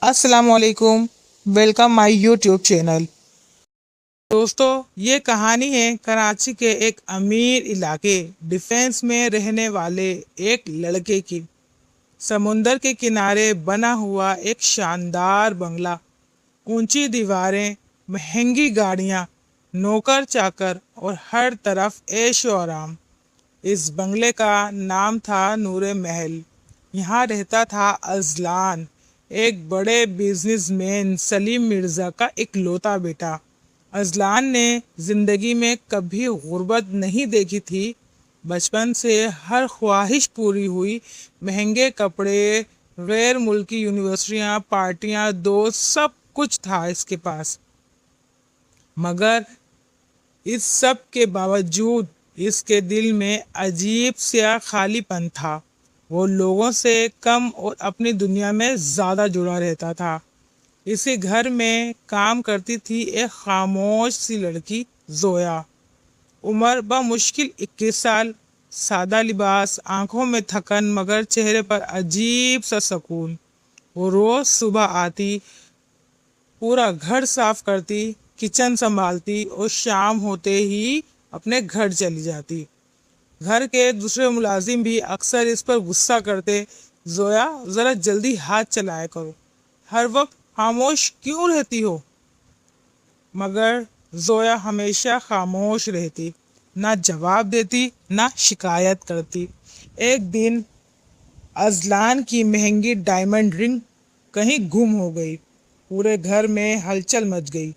السلام علیکم، ویلکم مائی YouTube channel. دوستو، یہ کہانی ہے کراچی کے ایک امیر علاقے ڈیفینس میں رہنے والے ایک لڑکے کی۔ سمندر کے کنارے بنا ہوا ایک شاندار بنگلہ، اونچی دیواریں، مہنگی گاڑیاں، نوکر چاکر اور ہر طرف عیش و آرام۔ اس بنگلے کا نام تھا نور محل۔ یہاں رہتا تھا اذلان، ایک بڑے بزنس مین سلیم مرزا کا اکلوتا بیٹا۔ اذلان نے زندگی میں کبھی غربت نہیں دیکھی تھی۔ بچپن سے ہر خواہش پوری ہوئی، مہنگے کپڑے، غیر ملکی یونیورسٹیاں، پارٹیاں، دوست، سب کچھ تھا اس کے پاس۔ مگر اس سب کے باوجود اس کے دل میں عجیب سا خالی پن تھا۔ وہ لوگوں سے کم اور اپنی دنیا میں زیادہ جڑا رہتا تھا۔ اسی گھر میں کام کرتی تھی ایک خاموش سی لڑکی، زویا۔ عمر بمشکل 21 سال، سادہ لباس، آنکھوں میں تھکن مگر چہرے پر عجیب سا سکون۔ وہ روز صبح آتی، پورا گھر صاف کرتی، کچن سنبھالتی اور شام ہوتے ہی اپنے گھر چلی جاتی۔ گھر کے دوسرے ملازم بھی اکثر اس پر غصہ کرتے، زویا ذرا جلدی ہاتھ چلایا کرو، ہر وقت خاموش کیوں رہتی ہو؟ مگر زویا ہمیشہ خاموش رہتی، نہ جواب دیتی، نہ شکایت کرتی۔ ایک دن اذلان کی مہنگی ڈائمنڈ رنگ کہیں گم ہو گئی۔ پورے گھر میں ہلچل مچ گئی،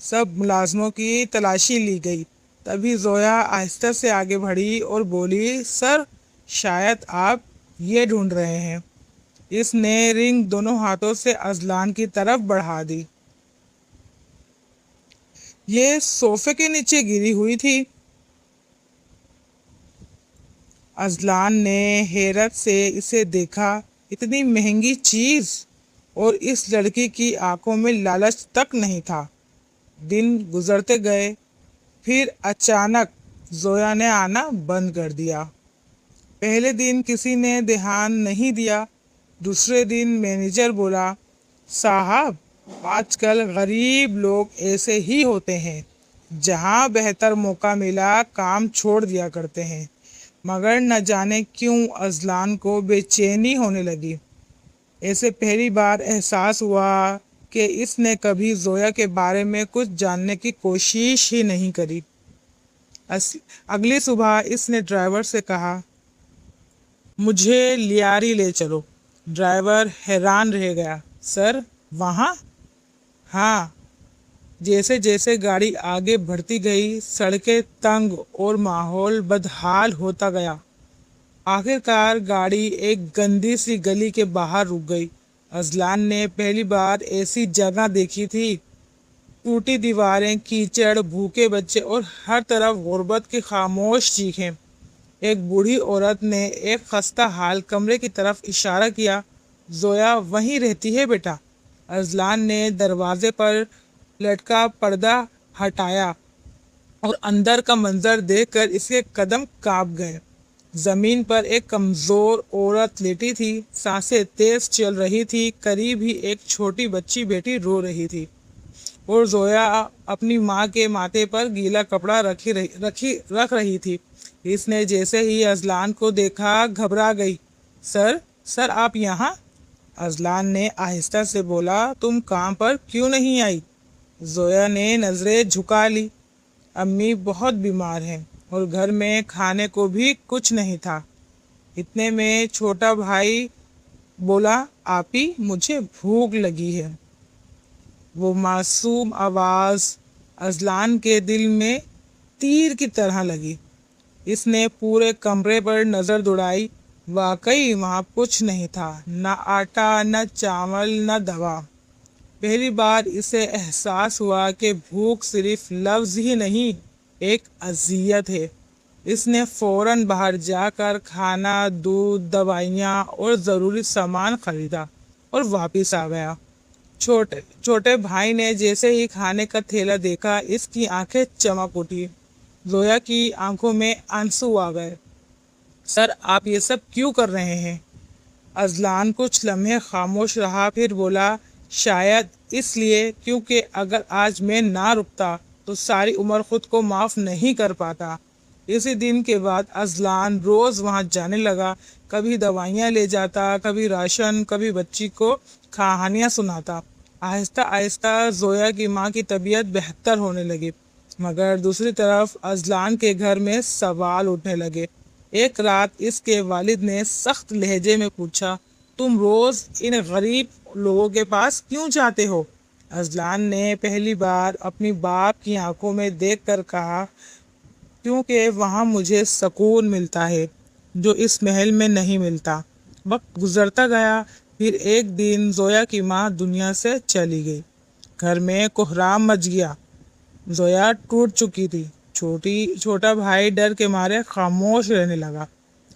سب ملازموں کی تلاشی لی گئی۔ تبھی زویا آہستہ سے آگے بڑھی اور بولی، سر، شاید آپ یہ ڈھونڈ رہے ہیں۔ اس نے رنگ دونوں ہاتھوں سے اذلان کی طرف بڑھا دی۔ یہ صوفے کے نیچے گری ہوئی تھی۔ اذلان نے حیرت سے اسے دیکھا، اتنی مہنگی چیز، اور اس لڑکی کی آنکھوں میں لالچ تک نہیں تھا۔ دن گزرتے گئے، پھر اچانک زویا نے آنا بند کر دیا۔ پہلے دن کسی نے دھیان نہیں دیا۔ دوسرے دن مینیجر بولا، صاحب، آج کل غریب لوگ ایسے ہی ہوتے ہیں، جہاں بہتر موقع ملا کام چھوڑ دیا کرتے ہیں۔ مگر نہ جانے کیوں اذلان کو بے چینی ہونے لگی۔ ایسے پہلی بار احساس ہوا کہ اس نے کبھی زویا کے بارے میں کچھ جاننے کی کوشش ہی نہیں کری۔ اگلی صبح اس نے ڈرائیور سے کہا، مجھے لیاری لے چلو۔ ڈرائیور حیران رہ گیا، سر، وہاں؟ ہاں۔ جیسے جیسے گاڑی آگے بڑھتی گئی، سڑکیں تنگ اور ماحول بدحال ہوتا گیا۔ آخرکار گاڑی ایک گندی سی گلی کے باہر رک گئی۔ اذلان نے پہلی بار ایسی جگہ دیکھی تھی، ٹوٹی دیواریں، کیچڑ، بھوکے بچے اور ہر طرف غربت کی خاموش چیخیں۔ ایک بوڑھی عورت نے ایک خستہ حال کمرے کی طرف اشارہ کیا، زویا وہیں رہتی ہے بیٹا۔ اذلان نے دروازے پر لٹکا پردہ ہٹایا اور اندر کا منظر دیکھ کر اس کے قدم کانپ گئے۔ زمین پر ایک کمزور عورت لیٹی تھی، سانسیں تیز چل رہی تھی، قریب ہی ایک چھوٹی بچی بیٹی رو رہی تھی، اور زویا اپنی ماں کے ماتھے پر گیلا کپڑا رکھ رہی تھی۔ اس نے جیسے ہی اذلان کو دیکھا گھبرا گئی۔ سر، آپ یہاں؟ اذلان نے آہستہ سے بولا، تم کام پر کیوں نہیں آئی؟ زویا نے نظریں جھکا لی، امی بہت بیمار ہیں اور گھر میں کھانے کو بھی کچھ نہیں تھا۔ اتنے میں چھوٹا بھائی بولا، آپی، مجھے بھوک لگی ہے۔ وہ معصوم آواز اذلان کے دل میں تیر کی طرح لگی۔ اس نے پورے کمرے پر نظر دوڑائی، واقعی وہاں کچھ نہیں تھا، نہ آٹا، نہ چاول، نہ دوا۔ پہلی بار اسے احساس ہوا کہ بھوک صرف لفظ ہی نہیں، ایک اذیت ہے۔ اس نے فوراً باہر جا کر کھانا، دودھ، دوائیاں اور ضروری سامان خریدا اور واپس آ گیا۔ چھوٹے بھائی نے جیسے ہی کھانے کا تھیلا دیکھا، اس کی آنکھیں چمک اٹھی۔ زویا کی آنکھوں میں آنسو آ گئے۔ سر، آپ یہ سب کیوں کر رہے ہیں؟ اذلان کچھ لمحے خاموش رہا، پھر بولا، شاید اس لیے کیونکہ اگر آج میں نہ رکتا تو ساری عمر خود کو معاف نہیں کر پاتا۔ اسی دن کے بعد اذلان روز وہاں جانے لگا، کبھی دوائیاں لے جاتا، کبھی راشن، کبھی بچی کو کہانیاں سناتا۔ آہستہ آہستہ زویا کی ماں کی طبیعت بہتر ہونے لگی، مگر دوسری طرف اذلان کے گھر میں سوال اٹھنے لگے۔ ایک رات اس کے والد نے سخت لہجے میں پوچھا، تم روز ان غریب لوگوں کے پاس کیوں جاتے ہو؟ اذلان نے پہلی بار اپنی باپ کی آنکھوں میں دیکھ کر کہا، کیونکہ وہاں مجھے سکون ملتا ہے جو اس محل میں نہیں ملتا۔ وقت گزرتا گیا، پھر ایک دن زویا کی ماں دنیا سے چلی گئی۔ گھر میں کوہرام مچ گیا، زویا ٹوٹ چکی تھی، چھوٹا بھائی ڈر کے مارے خاموش رہنے لگا۔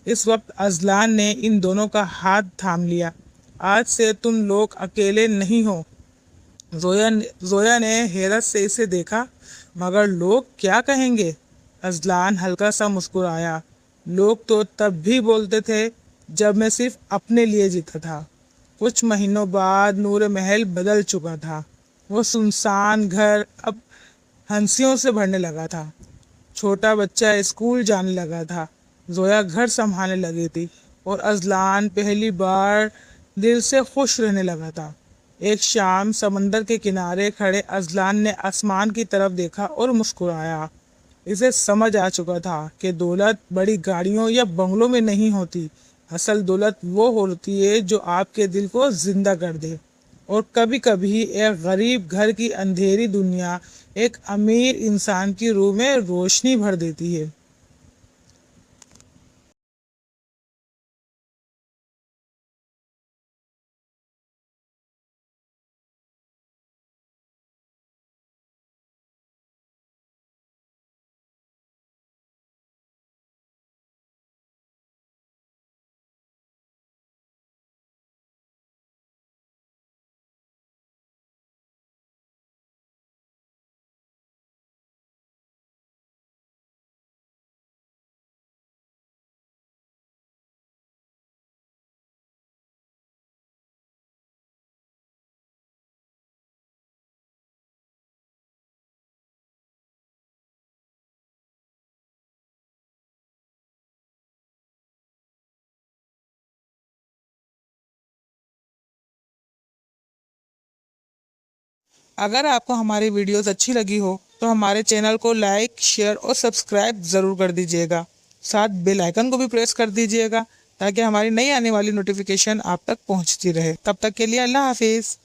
اس وقت اذلان نے ان دونوں کا ہاتھ تھام لیا۔ آج سے تم لوگ اکیلے نہیں ہو۔ زویا نے حیرت سے اسے دیکھا، مگر لوگ کیا کہیں گے؟ اذلان ہلکا سا مسکرایا، لوگ تو تب بھی بولتے تھے جب میں صرف اپنے لیے جیتا تھا۔ کچھ مہینوں بعد نور محل بدل چکا تھا۔ وہ سنسان گھر اب ہنسیوں سے بھرنے لگا تھا۔ چھوٹا بچہ اسکول جانے لگا تھا، زویا گھر سنبھالنے لگی تھی، اور اذلان پہلی بار دل سے خوش رہنے لگا تھا۔ ایک شام سمندر کے کنارے کھڑے اذلان نے آسمان کی طرف دیکھا اور مسکرایا۔ اسے سمجھ آ چکا تھا کہ دولت بڑی گاڑیوں یا بنگلوں میں نہیں ہوتی، اصل دولت وہ ہوتی ہے جو آپ کے دل کو زندہ کر دے۔ اور کبھی کبھی ایک غریب گھر کی اندھیری دنیا ایک امیر انسان کی روح میں روشنی بھر دیتی ہے۔ اگر آپ کو ہماری ویڈیوز اچھی لگی ہو تو ہمارے چینل کو لائک، شیئر اور سبسکرائب ضرور کر دیجیے گا۔ ساتھ بیل آئیکن کو بھی پریس کر دیجیے گا تاکہ ہماری نئی آنے والی نوٹیفیکیشن آپ تک پہنچتی رہے۔ تب تک کے لیے اللہ حافظ۔